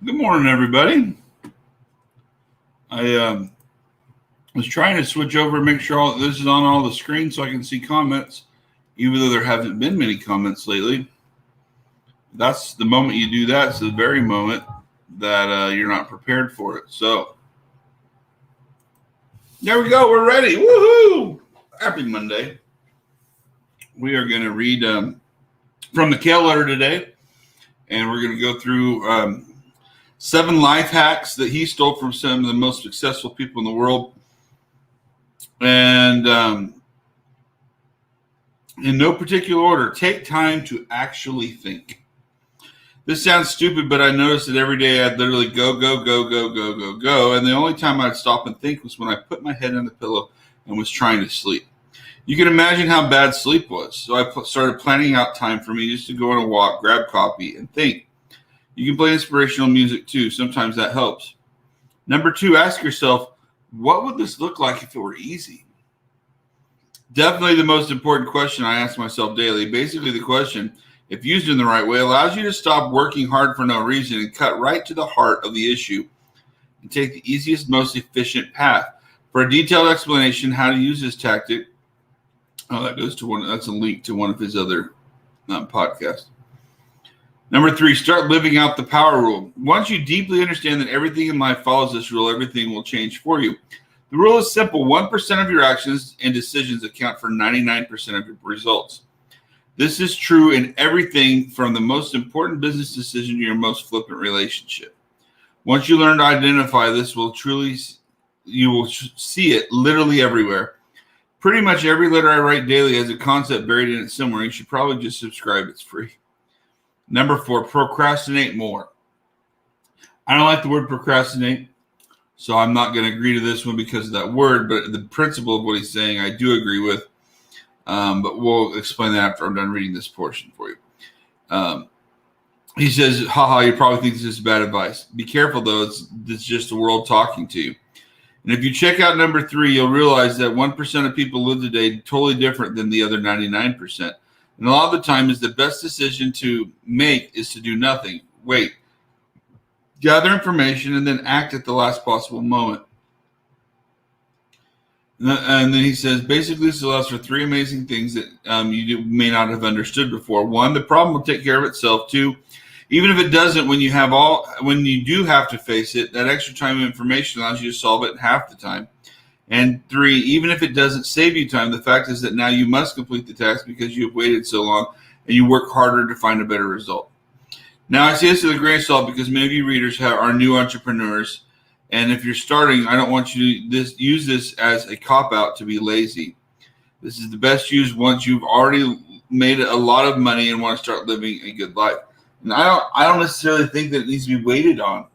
Good morning, everybody. I was trying to switch over and make sure this is on all the screens so I can see comments, even though there haven't been many comments lately. That's the moment you do that. It's the very moment that you're not prepared for it. So there we go. We're ready. Woohoo! Happy Monday. We are going to read from the Kale letter today, and we're going to go through 7 life hacks that he stole from some of the most successful people in the world. And in no particular order, take time to actually think. This sounds stupid, but I noticed that every day I'd literally go. And the only time I'd stop and think was when I put my head on the pillow and was trying to sleep. You can imagine how bad sleep was. So I started planning out time for me just to go on a walk, grab coffee, and think. You can play inspirational music too. Sometimes that helps. Number 2, ask yourself, what would this look like if it were easy? Definitely the most important question I ask myself daily. Basically, the question, if used in the right way, allows you to stop working hard for no reason and cut right to the heart of the issue and take the easiest, most efficient path. For a detailed explanation how to use this tactic, that's a link to one of his other podcasts. Number 3, start living out the power rule. Once you deeply understand that everything in life follows this rule, everything will change for you. The rule is simple. 1% of your actions and decisions account for 99% of your results. This is true in everything from the most important business decision to your most flippant relationship. Once you learn to identify this, you will see it literally everywhere. Pretty much every letter I write daily has a concept buried in it somewhere. You should probably just subscribe. It's free. Number 4, procrastinate more. I don't like the word procrastinate, so I'm not going to agree to this one because of that word, but the principle of what he's saying I do agree with, but we'll explain that after I'm done reading this portion for you. He says, haha, you probably think this is bad advice. Be careful, though. It's just the world talking to you. And if you check out number 3, you'll realize that 1% of people live today totally different than the other 99%. And a lot of the time is the best decision to make is to do nothing. Wait, gather information, and then act at the last possible moment. And then he says, basically, this allows for 3 amazing things that you may not have understood before. 1, the problem will take care of itself. 2, even if it doesn't, when you do have to face it, that extra time and information allows you to solve it in half the time. And 3, even if it doesn't save you time, the fact is that now you must complete the task because you have waited so long and you work harder to find a better result. Now, I say this with a grain of salt because many of you readers are new entrepreneurs. And if you're starting, I don't want you to use this as a cop-out to be lazy. This is the best use once you've already made a lot of money and want to start living a good life. And I don't necessarily think that it needs to be waited on.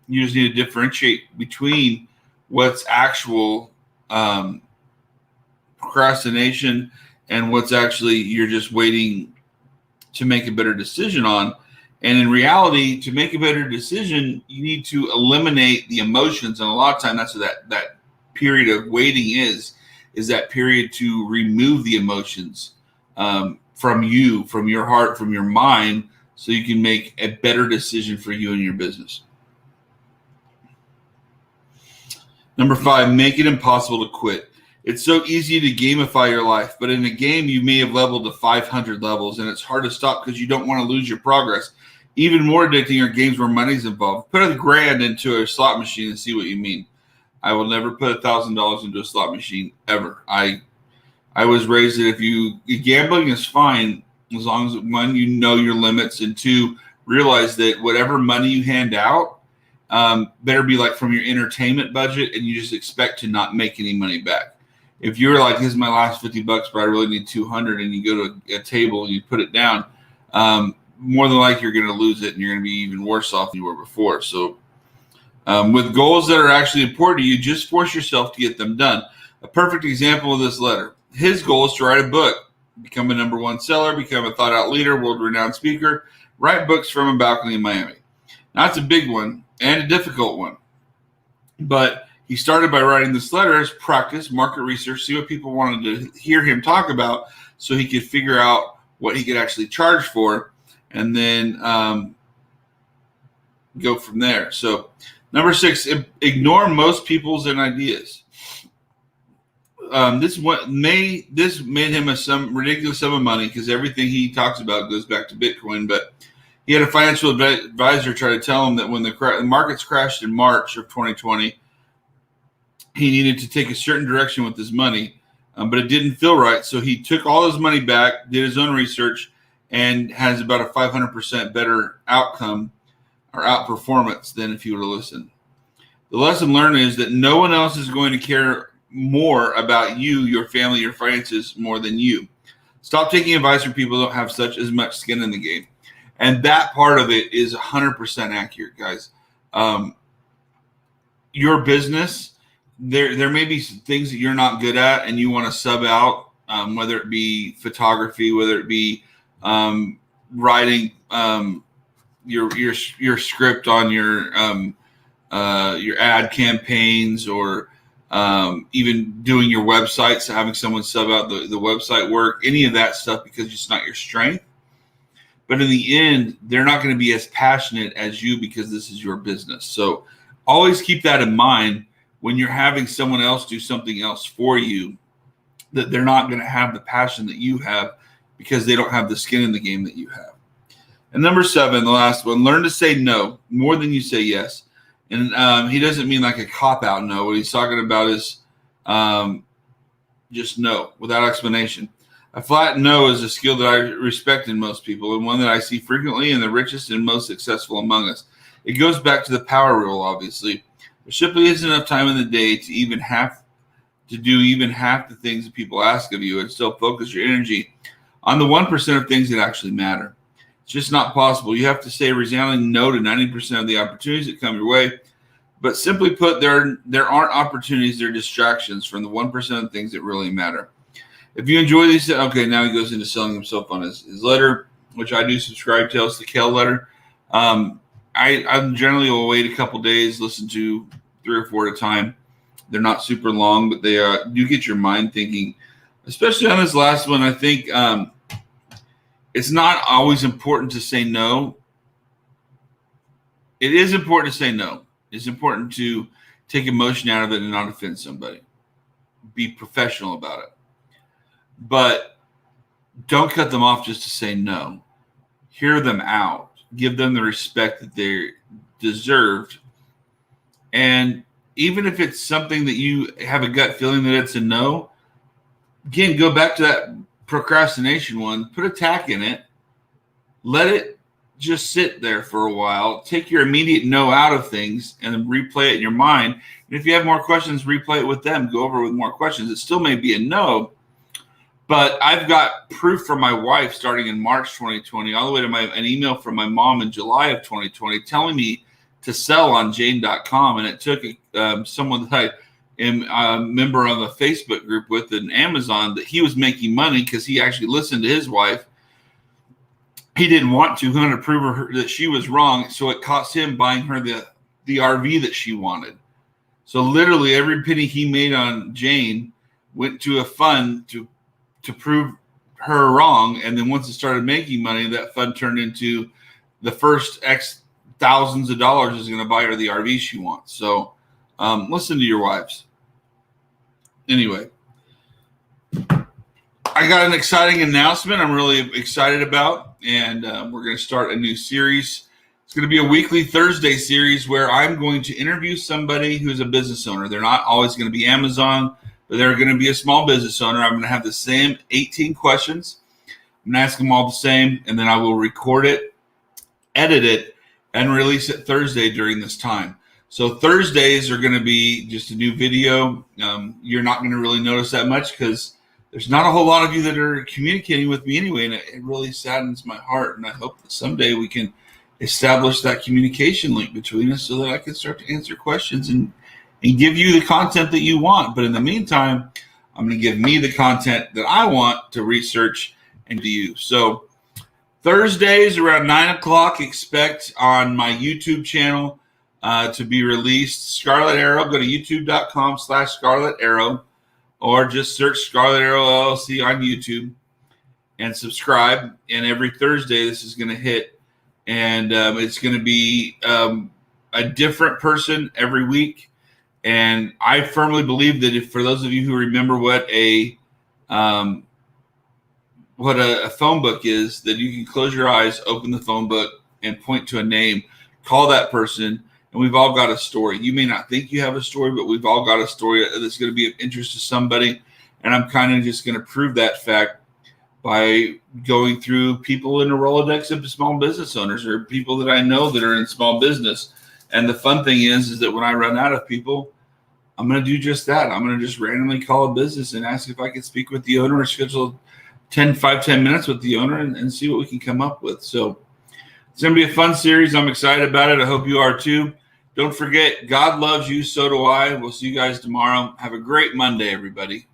You just need to differentiate between what's actual procrastination and what's actually you're just waiting to make a better decision on. And in reality, to make a better decision, you need to eliminate the emotions. And a lot of time that's what that period of waiting is that period to remove the emotions from you, from your heart, from your mind, so you can make a better decision for you and your business. Number 5, make it impossible to quit. It's so easy to gamify your life, but in a game, you may have leveled to 500 levels, and it's hard to stop because you don't want to lose your progress. Even more addicting are games where money's involved. Put $1,000 into a slot machine and see what you mean. I will never put $1,000 into a slot machine ever. I was raised that gambling is fine as long as, 1, you know your limits, and 2, realize that whatever money you hand out better be like from your entertainment budget, and you just expect to not make any money back. If you're like, this is my last $50, but I really need 200, and you go to a table and you put it down, more than likely you're going to lose it, and you're going to be even worse off than you were before. So with goals that are actually important to you, just force yourself to get them done. A perfect example of this letter. His goal is to write a book, become a #1 seller, become a thought-out leader, world-renowned speaker, write books from a balcony in Miami. Now, that's a big one and a difficult one. But he started by writing this letter as practice, market research, see what people wanted to hear him talk about so he could figure out what he could actually charge for. And then go from there. So, number 6, ignore most people's and ideas. This made him some ridiculous sum of money because everything he talks about goes back to Bitcoin. But he had a financial advisor try to tell him that when the markets crashed in March of 2020, he needed to take a certain direction with his money, but it didn't feel right. So he took all his money back, did his own research, and has about a 500% better outcome or outperformance than if he would have listened. The lesson learned is that no one else is going to care more about you, your family, your finances more than you. Stop taking advice from people who don't have as much skin in the game. And that part of it is 100% accurate, guys. Your business, there may be some things that you're not good at and you want to sub out, whether it be photography, whether it be writing your script on your ad campaigns, or even doing your website, so having someone sub out the website work, any of that stuff, because it's not your strength. But in the end, they're not going to be as passionate as you because this is your business. So always keep that in mind when you're having someone else do something else for you, that they're not going to have the passion that you have because they don't have the skin in the game that you have. And number 7, the last one, learn to say no more than you say yes. And he doesn't mean like a cop-out no. What he's talking about is just no, without explanation. A flat no is a skill that I respect in most people, and one that I see frequently in the richest and most successful among us. It goes back to the power rule, obviously. There simply isn't enough time in the day to do even half the things that people ask of you, and still focus your energy on the 1% of things that actually matter. It's just not possible. You have to say a resounding no to 90% of the opportunities that come your way. But simply put, there aren't opportunities, they're distractions from the 1% of things that really matter. If you enjoy these, okay, now he goes into selling himself on his letter, which I do subscribe to. It's the Kale letter. I generally will wait a couple days, listen to 3 or 4 at a time. They're not super long, but they do get your mind thinking, especially on this last one. I think it's not always important to say no. It is important to say no. It's important to take emotion out of it and not offend somebody. Be professional about it. But don't cut them off just to say no. Hear them out. Give them the respect that they deserved. And even if it's something that you have a gut feeling that it's a no, again, go back to that procrastination one. Put a tack in it. Let it just sit there for a while. Take your immediate no out of things and then replay it in your mind. And if you have more questions, replay it with them. Go over with more questions. It still may be a no, but I've got proof from my wife starting in March 2020, all the way to an email from my mom in July of 2020 telling me to sell on Jane.com. And it took someone that I am a member of a Facebook group with in Amazon, that he was making money because he actually listened to his wife. He didn't want to prove her that she was wrong, so it cost him buying her the RV that she wanted. So literally every penny he made on Jane went to a fund to prove her wrong, and then once it started making money, that fund turned into the first X thousands of dollars is going to buy her the RV she wants. So listen to your wives. Anyway, I got an exciting announcement I'm really excited about, and we're going to start a new series. It's going to be a weekly Thursday series where I'm going to interview somebody who's a business owner. They're not always going to be Amazon, but they're going to be a small business owner. I'm going to have the same 18 questions. I'm going to ask them all the same, and then I will record it, edit it, and release it Thursday during this time. So Thursdays are going to be just a new video. You're not going to really notice that much because there's not a whole lot of you that are communicating with me anyway, and it really saddens my heart. And I hope that someday we can establish that communication link between us so that I can start to answer questions and give you the content that you want. But in the meantime, I'm going to give me the content that I want to research and to you. So Thursdays around 9 o'clock, expect on my YouTube channel to be released Scarlet Arrow. Go to youtube.com/Scarlet Arrow, or just search Scarlet Arrow LLC on YouTube and subscribe. And every Thursday, this is going to hit. And it's going to be a different person every week. And I firmly believe that if, for those of you who remember what a phone book is, that you can close your eyes, open the phone book, and point to a name, call that person, and we've all got a story. You may not think you have a story, but we've all got a story that's going to be of interest to somebody. And I'm kind of just going to prove that fact by going through people in a Rolodex of small business owners or people that I know that are in small business. And the fun thing is that when I run out of people, I'm going to do just that. I'm going to just randomly call a business and ask if I can speak with the owner or schedule 10 minutes with the owner and see what we can come up with. So it's going to be a fun series. I'm excited about it. I hope you are too. Don't forget, God loves you. So do I. We'll see you guys tomorrow. Have a great Monday, everybody.